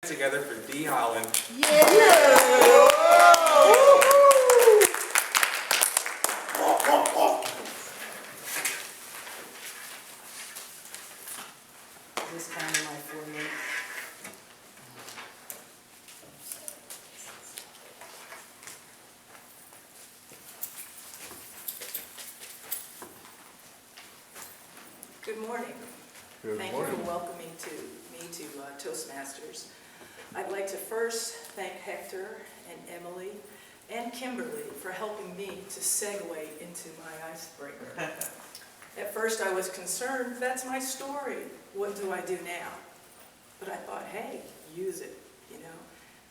Together for D. Holland. Is this kind of my 4 minutes? Good morning. Thank you for welcoming me to Toastmasters. I'd like to first thank Hector and Emily and Kimberly for helping me to segue into my icebreaker. At first I was concerned, that's my story, what do I do now? But I thought, hey, use it,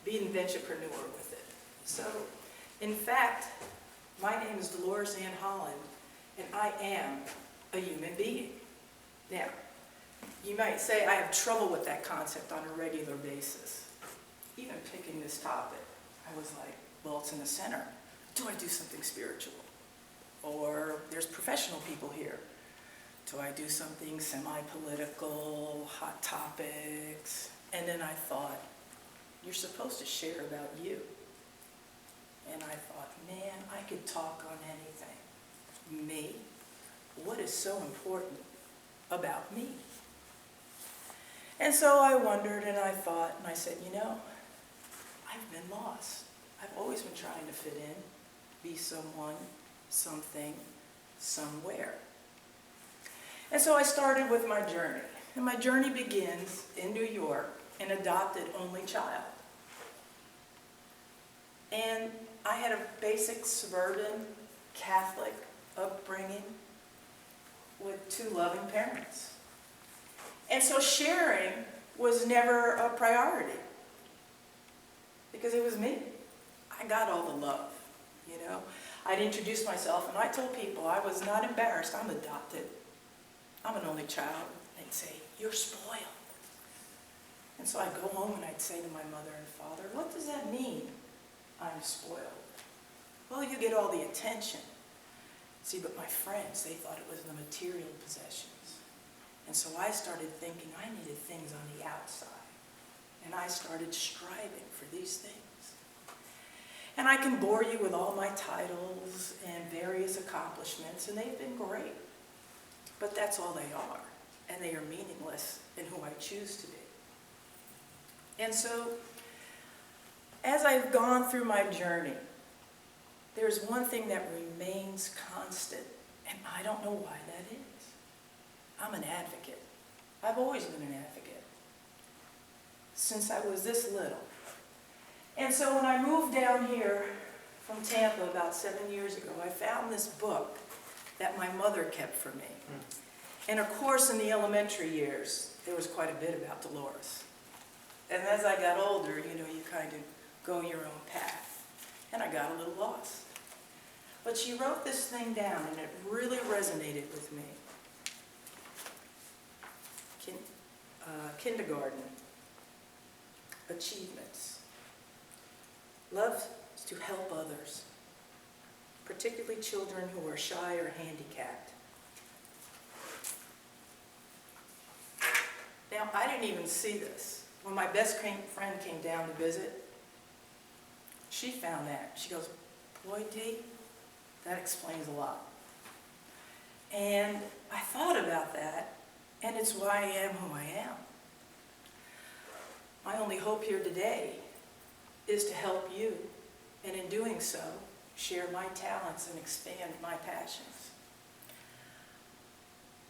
be an adventurepreneur with it. So, in fact, my name is Dolores Ann Holland, and I am a human being. Now, you might say I have trouble with that concept on a regular basis. Even picking this topic, I was like, well, it's in the center. Do I do something spiritual? Or there's professional people here. Do I do something semi-political, hot topics? And then I thought, you're supposed to share about you. And I thought, man, I could talk on anything. Me? What is so important about me? And so I wondered and I thought, and I said, I've been lost. I've always been trying to fit in, be someone, something, somewhere. And so I started with my journey. And my journey begins in New York, an adopted only child. And I had a basic suburban Catholic upbringing with 2 loving parents. And so sharing was never a priority because it was me. I got all the love, I'd introduce myself and I told people I was not embarrassed. I'm adopted. I'm an only child. They'd say, you're spoiled. And so I'd go home and I'd say to my mother and father, what does that mean, I'm spoiled? Well, you get all the attention. See, but my friends, they thought it was the material possessions. And so I started thinking I needed things on the outside. And I started striving for these things. And I can bore you with all my titles and various accomplishments, and they've been great. But that's all they are. And they are meaningless in who I choose to be. And so, as I've gone through my journey, there's one thing that remains constant, and I don't know why that is. I'm an advocate. I've always been an advocate since I was this little. And so when I moved down here from Tampa about 7 years ago, I found this book that my mother kept for me. And of course, in the elementary years, there was quite a bit about Dolores. And as I got older, you kind of go your own path. And I got a little lost. But she wrote this thing down, and it really resonated with me. Kindergarten achievements. Love is to help others, particularly children who are shy or handicapped. Now, I didn't even see this. When my best friend came down to visit, she found that. She goes, boy, Dee, that explains a lot. And I thought about that, and it's why I am who I am. My only hope here today is to help you, and in doing so, share my talents and expand my passions.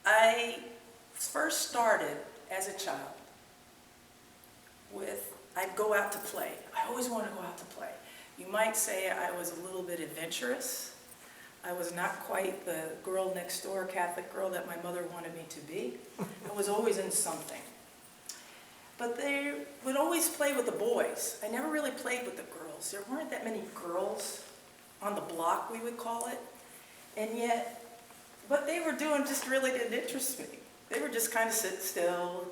I first started as a child I'd go out to play. I always wanted to go out to play. You might say I was a little bit adventurous. I was not quite the girl next door, Catholic girl that my mother wanted me to be. I was always in something. But they would always play with the boys. I never really played with the girls. There weren't that many girls on the block, we would call it. And yet, what they were doing just really didn't interest me. They were just kind of sitting still,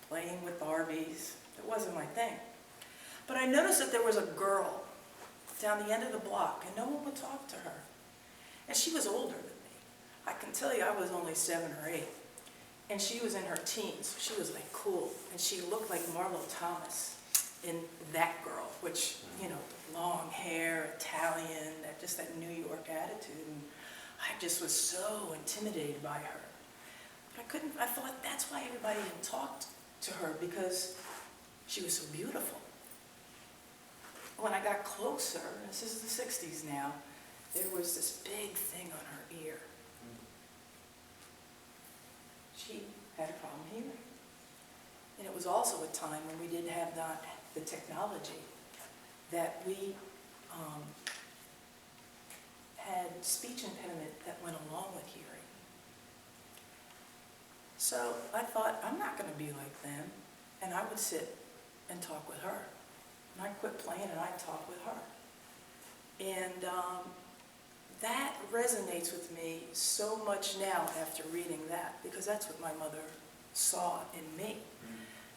playing with Barbies. It wasn't my thing. But I noticed that there was a girl down the end of the block, and no one would talk to her. And she was older than me. I can tell you I was only 7 or 8. And she was in her teens. She was like cool. And she looked like Marlo Thomas in That Girl, which, you know, long hair, Italian, just that New York attitude. And I just was so intimidated by her. But I thought that's why everybody didn't talk to her, because she was so beautiful. When I got closer, this is the 60s now, there was this big thing on her ear. She had a problem hearing. And it was also a time when we didn't have the technology that we had speech impediment that went along with hearing. So I thought, I'm not going to be like them. And I would sit and talk with her. And I'd quit playing and I'd talk with her. And that resonates with me so much now after reading that, because that's what my mother saw in me,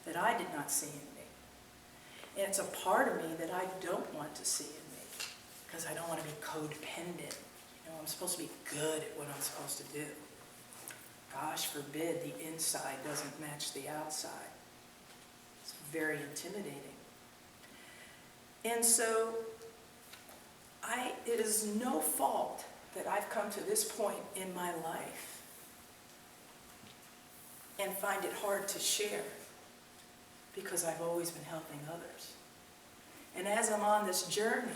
that I did not see in me. And it's a part of me that I don't want to see in me, because I don't want to be codependent. You know, I'm supposed to be good at what I'm supposed to do. Gosh forbid the inside doesn't match the outside. It's very intimidating. And so it is no fault that I've come to this point in my life and find it hard to share, because I've always been helping others. And as I'm on this journey,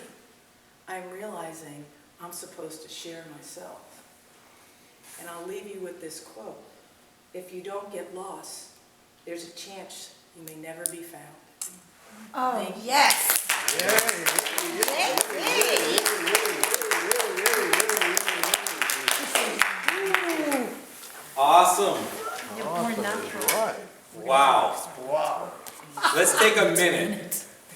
I'm realizing I'm supposed to share myself. And I'll leave you with this quote. If you don't get lost, there's a chance you may never be found. Oh, yes. Awesome. You're born natural. Wow. Let's take a minute